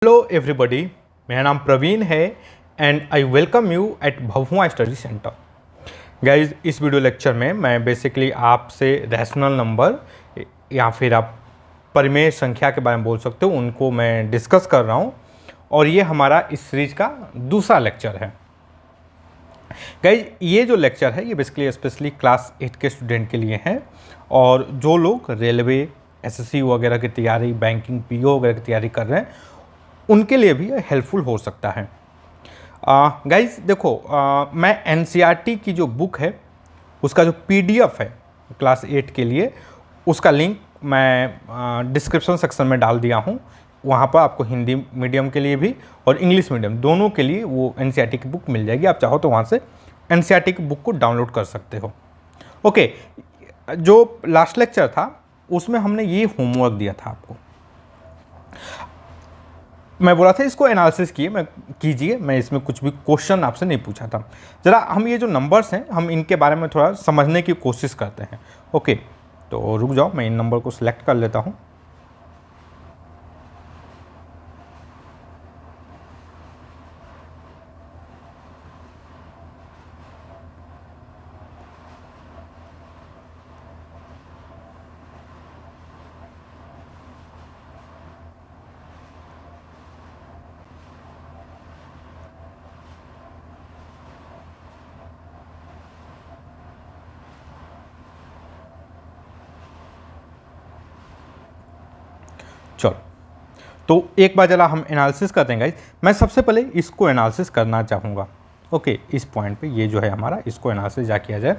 Hello everybody, मेरा नाम प्रवीण है and I welcome you at Bhabua study centre. Guys, इस वीडियो लेक्चर में मैं बेसिकली आपसे रैशनल नंबर या फिर आप परिमेय संख्या के बारे में बोल सकते हो, उनको मैं डिस्कस कर रहा हूँ और ये हमारा इस सीरीज का दूसरा लेक्चर है। गाइज, ये जो लेक्चर है ये बेसिकली स्पेशली क्लास 8 के स्टूडेंट के लिए है और जो लोग रेलवे, एसएससी वगैरह की तैयारी, बैंकिंग, पीओ वगैरह की तैयारी कर रहे हैं उनके लिए भी हेल्पफुल हो सकता है। गाइज देखो, मैं एनसीईआरटी की जो बुक है उसका जो पीडीएफ है क्लास 8 के लिए, उसका लिंक मैं डिस्क्रिप्शन सेक्शन में डाल दिया हूँ। वहाँ पर आपको हिंदी मीडियम के लिए भी और इंग्लिश मीडियम दोनों के लिए वो एनसीईआरटी की बुक मिल जाएगी। आप चाहो तो वहाँ से एनसीईआरटी की बुक को डाउनलोड कर सकते हो। ओके, जो लास्ट लेक्चर था उसमें हमने ये होमवर्क दिया था आपको। मैं बोला था इसको एनालिसिस कीजिए, मैं इसमें कुछ भी क्वेश्चन आपसे नहीं पूछा था। ज़रा हम ये जो नंबर्स हैं हम इनके बारे में थोड़ा समझने की कोशिश करते हैं। ओके, तो रुक जाओ, मैं इन नंबर को सिलेक्ट कर लेता हूँ। चलो, तो एक बार जरा हम एनालिसिस करते हैं गाइस। मैं सबसे पहले इसको एनालिसिस करना चाहूँगा। ओके, इस पॉइंट पे ये जो है हमारा, इसको एनालिसिस जा किया जाए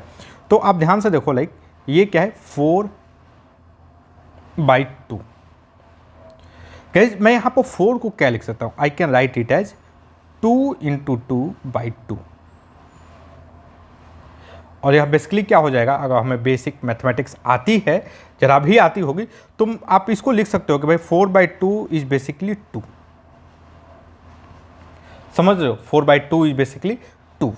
तो आप ध्यान से देखो, लाइक ये क्या है, 4/2। गाइस, मैं यहाँ पर 4 को क्या लिख सकता हूँ, I can write it as 2 × 2/2। और यह बेसिकली क्या हो जाएगा, अगर हमें बेसिक मैथमेटिक्स आती है, जरा भी आती होगी, तो आप इसको लिख सकते हो कि भाई 4/2 इज बेसिकली 2। समझ रहे हो, 4/2 इज बेसिकली 2।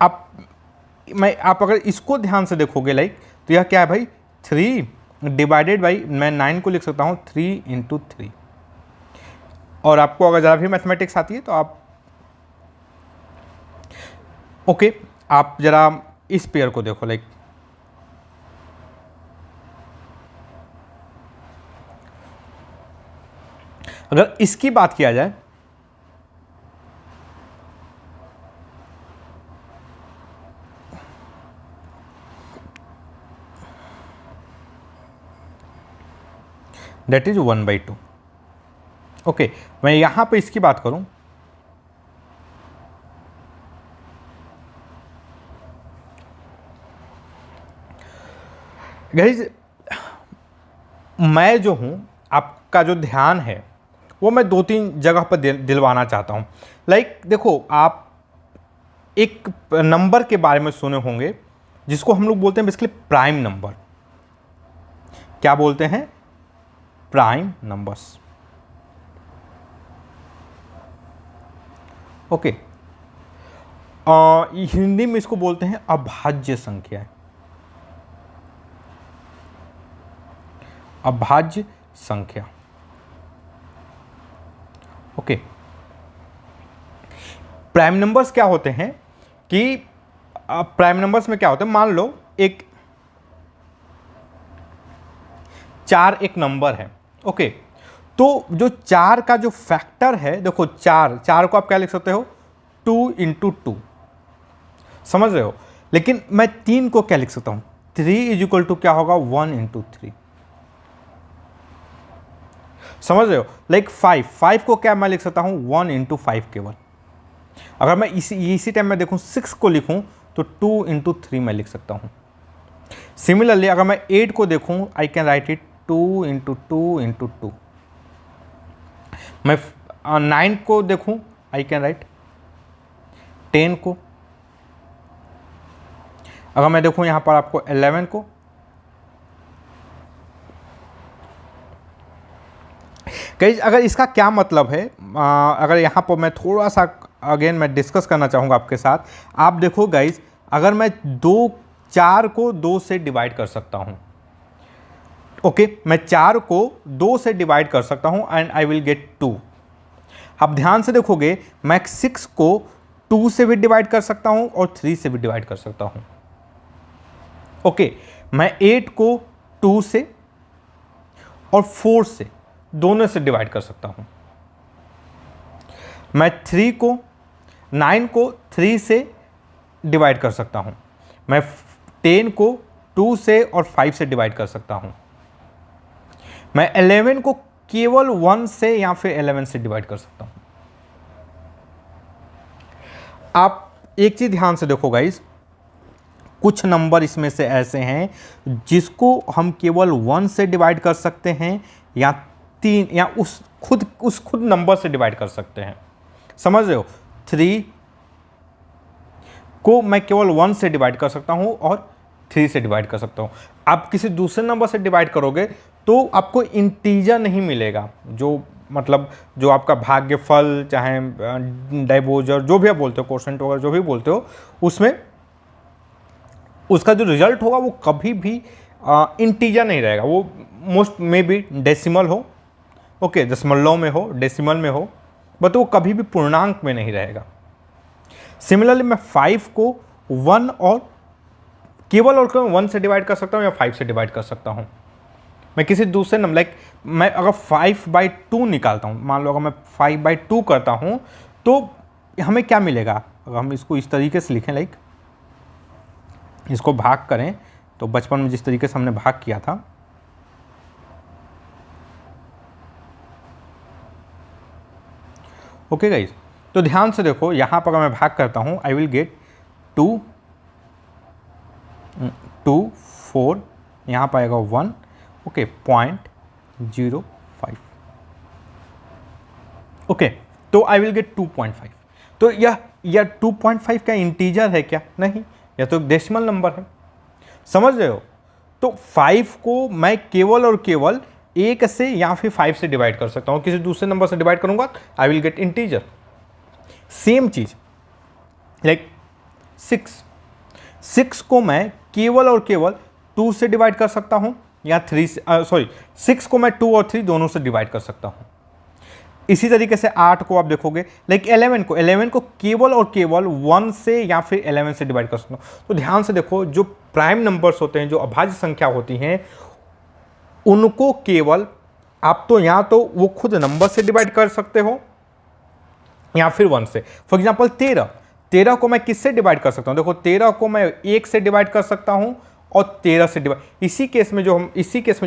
आप अगर इसको ध्यान से देखोगे लाइक, तो यह क्या है भाई, 3 डिवाइडेड बाई, मैं 9 को लिख सकता हूँ 3 × 3। और आपको अगर ज़रा भी मैथमेटिक्स आती है तो आप ओके, आप जरा इस पेयर को देखो, लाइक अगर इसकी बात किया जाए दैट इज 1/2। ओके, मैं यहां पे इसकी बात करूं, गाइस मैं जो हूं, आपका जो ध्यान है वो मैं 2-3 जगह पर दिलवाना चाहता हूं। लाइक देखो, आप एक नंबर के बारे में सुने होंगे जिसको हम लोग बोलते हैं बेसिकली प्राइम नंबर। क्या बोलते हैं? Prime numbers. ओके, हिंदी में इसको बोलते हैं अभाज्य संख्या। अभाज्य संख्या। ओके, प्राइम नंबर्स क्या होते हैं कि प्राइम नंबर्स में क्या होता है, मान लो एक 4 एक नंबर है। ओके, तो जो 4 का जो फैक्टर है, देखो 4 को आप क्या लिख सकते हो, 2 × 2। समझ रहे हो? लेकिन मैं 3 को क्या लिख सकता हूं, 3 = क्या होगा, 1 × 3। समझ रहे हो? लाइक 5 को क्या मैं लिख सकता हूं, 1 × 5 केवल। अगर मैं इसी टाइम में देखूं 6 को लिखूं तो 2 × 3 मैं लिख सकता हूं। सिमिलरली अगर मैं 8 को देखूं, आई कैन राइट इट 2 × 2 × 2। मैं 9 को देखूं, आई कैन राइट 10 को। अगर मैं देखूं यहां पर आपको 11 को, गाइस अगर इसका क्या मतलब है, अगर यहाँ पर मैं थोड़ा सा अगेन मैं डिस्कस करना चाहूँगा आपके साथ। आप देखो गाइस, अगर मैं 4 को 2 से डिवाइड कर सकता हूँ, ओके, मैं 4 को 2 से डिवाइड कर सकता हूं एंड आई विल गेट 2। अब ध्यान से देखोगे, मैं 6 को 2 से भी डिवाइड कर सकता हूं और 3 से भी डिवाइड कर सकता हूं। ओके, मैं 8 को 2 से और 4 से दोनों से डिवाइड कर सकता हूं। मैं 9 को 3 से डिवाइड कर सकता हूं। मैं 10 को 2 से और 5 से डिवाइड कर सकता हूं। मैं 11 को केवल 1 से या फिर 11 से डिवाइड कर सकता हूं। आप एक चीज ध्यान से देखो गाइस, कुछ नंबर इसमें से ऐसे हैं जिसको हम केवल 1 से डिवाइड कर सकते हैं या 3 या उस खुद नंबर से डिवाइड कर सकते हैं। समझ रहे हो? 3 को मैं केवल 1 से डिवाइड कर सकता हूं और 3 से डिवाइड कर सकता हूं। आप किसी दूसरे नंबर से डिवाइड करोगे तो आपको इंटीजर नहीं मिलेगा, जो आपका भाग्यफल, चाहे डाइवोजर, जो भी आप बोलते हो, कोशेंट वगैरह जो भी बोलते हो, उसमें उसका जो रिजल्ट होगा वो कभी भी इंटीजर नहीं रहेगा। वो मोस्ट मे बी डेसिमल हो, ओके, दशमलव में हो, डेसिमल में हो, बट वो कभी भी पूर्णांक में नहीं रहेगा। सिमिलरली मैं 5 को 1 और केवल 1 से डिवाइड कर सकता हूँ या 5 से डिवाइड कर सकता हूँ। मैं किसी दूसरे नंबर, लाइक मैं अगर 5/2 निकालता हूँ, मान लो अगर मैं 5/2 करता हूँ तो हमें क्या मिलेगा? अगर हम इसको इस तरीके से लिखें, लाइक इसको भाग करें, तो बचपन में जिस तरीके से हमने भाग किया था, ओके गाइस, तो ध्यान से देखो, यहां पर अगर मैं भाग करता हूं, आई विल गेट 2 4, यहां पर आएगा 1, ओके, 0.05, ओके, तो आई विल गेट 2.5। तो यह 2.5 क्या इंटीजर है क्या? नहीं, यह तो एक डेसिमल नंबर है। समझ रहे हो? तो 5 को मैं केवल और केवल 1 से या फिर 5 से डिवाइड कर सकता हूं। किसी दूसरे नंबर से डिवाइड करूंगा, I will get integer. Same चीज लाइक 6 को मैं केवल और केवल 2 से डिवाइड कर सकता हूं या 3 से, 6 को मैं 2 और 3 दोनों से डिवाइड कर सकता हूं। इसी तरीके से 8 को आप देखोगे, लाइक 11 को केवल और केवल 1 से या फिर 11 से डिवाइड कर सकता हूं। तो ध्यान से देखो, जो प्राइम नंबर्स होते हैं, जो अभाज्य संख्या होती हैं, उनको केवल आप तो या तो वो खुद नंबर से डिवाइड कर सकते हो या फिर 1 से। फॉर एग्जांपल 13 को मैं किससे डिवाइड कर सकता हूं? देखो, 13 को मैं 1 से डिवाइड कर सकता हूं और 13 से डिवाइड, इसी केस में जो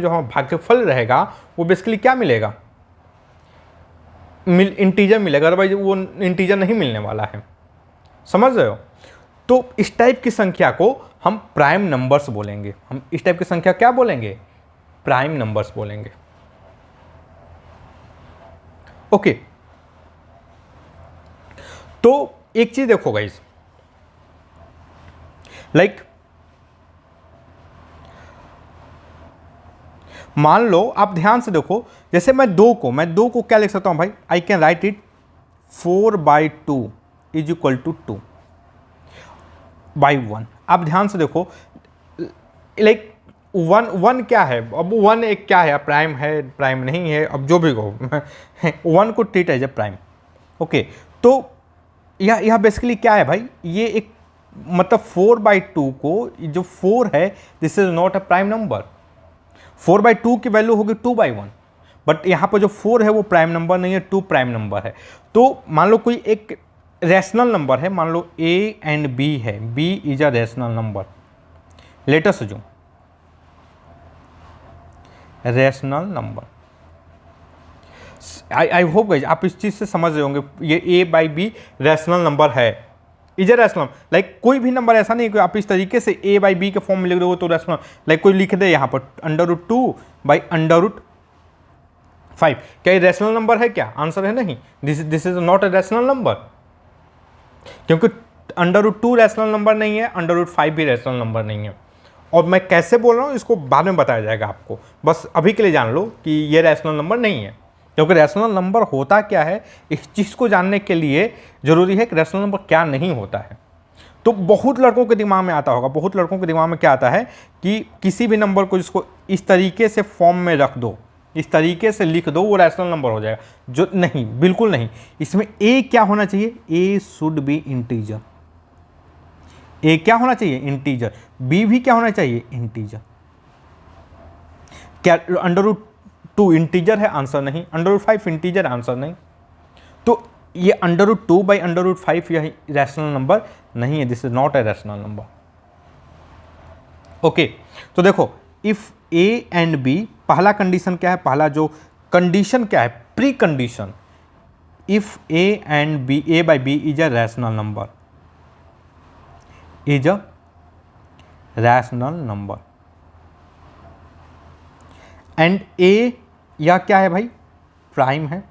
हमारा भाग्यफल रहेगा वो बेसिकली क्या मिलेगा? इंटीजर मिलेगा, अदरवाइज वो इंटीजर नहीं मिलने वाला है। समझ रहे हो? तो इस टाइप की संख्या को हम प्राइम नंबर्स बोलेंगे। हम इस टाइप की संख्या क्या बोलेंगे? प्राइम नंबर्स बोलेंगे। ओके, तो एक चीज देखो गाइस, लाइक मान लो, आप ध्यान से देखो, जैसे मैं 2 को क्या लिख सकता हूं भाई? I can write it 4/2 is equal to 2/1। आप ध्यान से देखो, लाइक 1 क्या है? अब 1 एक क्या है? प्राइम है, प्राइम नहीं है, अब जो भी कहो 1 को treat as a prime. Okay, तो यह बेसिकली क्या है भाई? ये एक मतलब 4/2 को, जो 4 है, this is not a prime number. 4/2 की वैल्यू होगी 2/1, बट यहां पर जो 4 है वो प्राइम नंबर नहीं है, 2 प्राइम नंबर है। तो मान लो कोई एक रैशनल नंबर है, मान लो A एंड B है, B is a rational number, let us assume rational number. I hope guys आप इस चीज से समझ रहे होंगे, ये A/B रैशनल नंबर है, इज ए रैशनल। लाइक कोई भी नंबर ऐसा नहीं कि आप इस तरीके से A/B के फॉर्म में लिख रहे हो तो रैशनल, लाइक कोई लिख दे यहाँ पर √2/√5, क्या ये रैशनल नंबर है? क्या आंसर है नहीं। This is not a rational number, क्योंकि √2 रैशनल नंबर नहीं है, √5 भी रैशनल नंबर नहीं है। और मैं कैसे बोल रहा हूँ इसको बाद में बताया जाएगा आपको, बस अभी के लिए जान लो कि ये रैशनल नंबर नहीं है। क्योंकि रैशनल नंबर होता क्या है, इस चीज़ को जानने के लिए ज़रूरी है कि रैशनल नंबर क्या नहीं होता है। तो बहुत लड़कों के दिमाग में आता होगा, बहुत लड़कों के दिमाग में क्या आता है कि किसी भी नंबर को जिसको इस तरीके से फॉर्म में रख दो, इस तरीके से लिख दो, वो रैशनल नंबर हो जाएगा। जो नहीं, बिल्कुल नहीं। इसमें ए क्या होना चाहिए? ए शुड बी इंटीजर। ए क्या होना चाहिए? इंटीजर। बी भी क्या होना चाहिए? इंटीजर। क्या √2 इंटीजर है? आंसर नहीं। √5 इंटीजर, आंसर नहीं। तो ये √2 बाई √5 यह रैशनल नंबर नहीं है। This is not a rational number. Okay, तो देखो, इफ ए एंड बी, पहला कंडीशन क्या है? पहला जो कंडीशन क्या है? Pre condition, if A and B, A by B is a rational number, is a rational number, and A यह क्या है भाई? प्राइम है।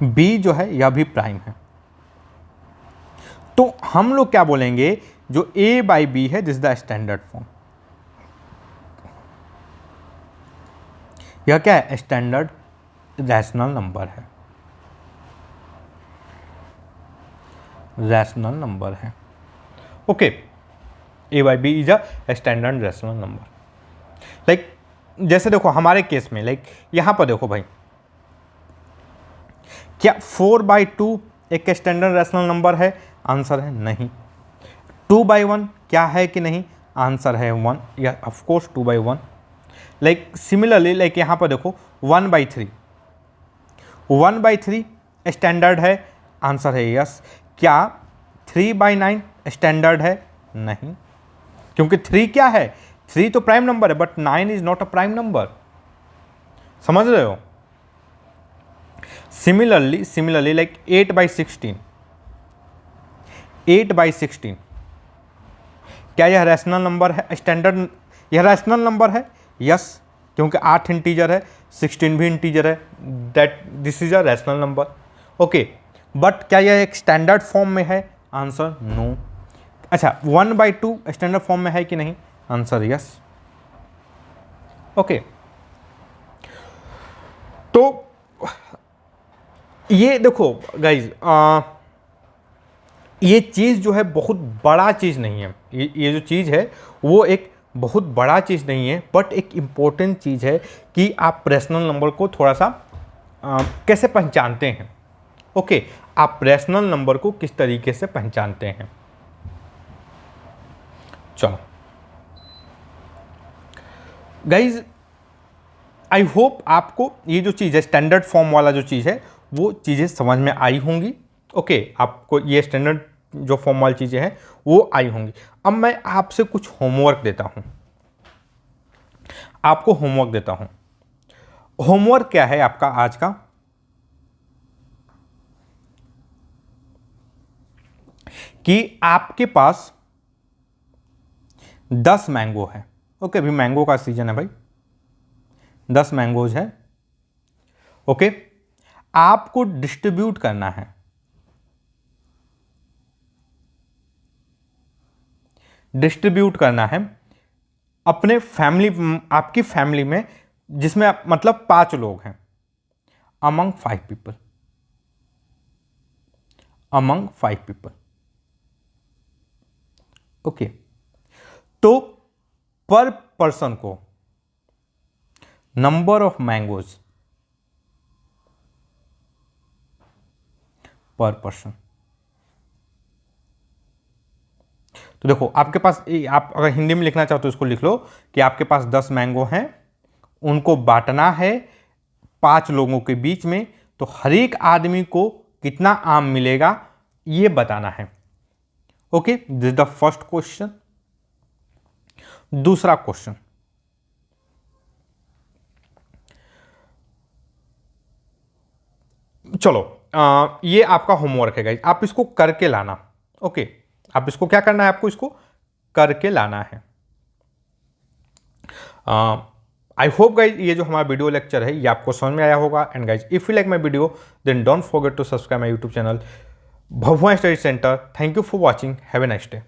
बी जो है यह भी प्राइम है। तो हम लोग क्या बोलेंगे? जो ए बाई बी है, दिस द स्टैंडर्ड फॉर्म। यह क्या है? स्टैंडर्ड रैशनल नंबर है, रैशनल नंबर है। Okay, a by B is a standard rational number. Like जैसे देखो हमारे केस में, लाइक यहां पर देखो भाई, क्या 4/2 एक स्टैंडर्ड रैशनल नंबर है? आंसर है नहीं। 2/1 क्या है कि नहीं? आंसर है 1, या ऑफकोर्स 2/1। लाइक सिमिलरली, लाइक यहाँ पर देखो 1/3, 1/3 स्टैंडर्ड है? आंसर है यस। क्या 3/9 स्टैंडर्ड है? नहीं, क्योंकि 3 क्या है? 3 तो प्राइम नंबर है, but 9 is not a prime number. समझ रहे हो? सिमिलरली लाइक 8/16, 8/16 क्या यह रैशनल नंबर है? स्टैंडर्ड, यह रैशनल नंबर है? यस, क्योंकि 8 इंटीजर है, 16 भी इंटीजर है, that this is a rational number. Okay, but क्या यह एक स्टैंडर्ड फॉर्म में है? Answer no. अच्छा, 1/2 स्टैंडर्ड फॉर्म में है कि नहीं? Answer yes. ओके, तो ये देखो गाइज, ये चीज़ जो है बहुत बड़ा चीज़ नहीं है। ये जो चीज़ है वो एक बहुत बड़ा चीज़ नहीं है, बट एक इम्पोर्टेंट चीज़ है कि आप रैशनल नंबर को थोड़ा सा कैसे पहचानते हैं। ओके, आप रैशनल नंबर को किस तरीके से पहचानते हैं। चलो गाइज, आई होप आपको ये जो चीज़ है, स्टैंडर्ड फॉर्म वाला जो चीज़ है, वो चीज़ें समझ में आई होंगी। ओके, आपको ये स्टैंडर्ड जो फॉर्म वाली चीज़ें हैं वो आई होंगी। अब मैं आपसे कुछ होमवर्क देता हूं, आपको होमवर्क देता हूं। होमवर्क क्या है आपका आज का? कि आपके पास 10 मैंगो है। ओके, अभी मैंगो का सीजन है भाई, 10 मैंगोज है। ओके, आपको डिस्ट्रीब्यूट करना है, डिस्ट्रीब्यूट करना है अपने फैमिली, आपकी फैमिली में, जिसमें मतलब 5 लोग हैं, among 5 people, among 5 people. Okay, तो पर पर्सन को नंबर ऑफ मैंगोज पर पर्सन। तो देखो आपके पास, आप अगर हिंदी में लिखना चाहो तो इसको लिख लो कि आपके पास 10 मैंगो हैं, उनको बांटना है 5 लोगों के बीच में, तो हर एक आदमी को कितना आम मिलेगा ये बताना है। Okay, this is the first question. दूसरा क्वेश्चन, चलो ये आपका होमवर्क है गाइस, आप इसको करके लाना। ओके, आप इसको क्या करना है? आपको इसको करके लाना है। आई होप गाइज ये जो हमारा वीडियो लेक्चर है ये आपको समझ में आया होगा। And guys if you like my video then don't forget to subscribe my YouTube channel Bhabua study centre. Thank you for watching, have a nice day.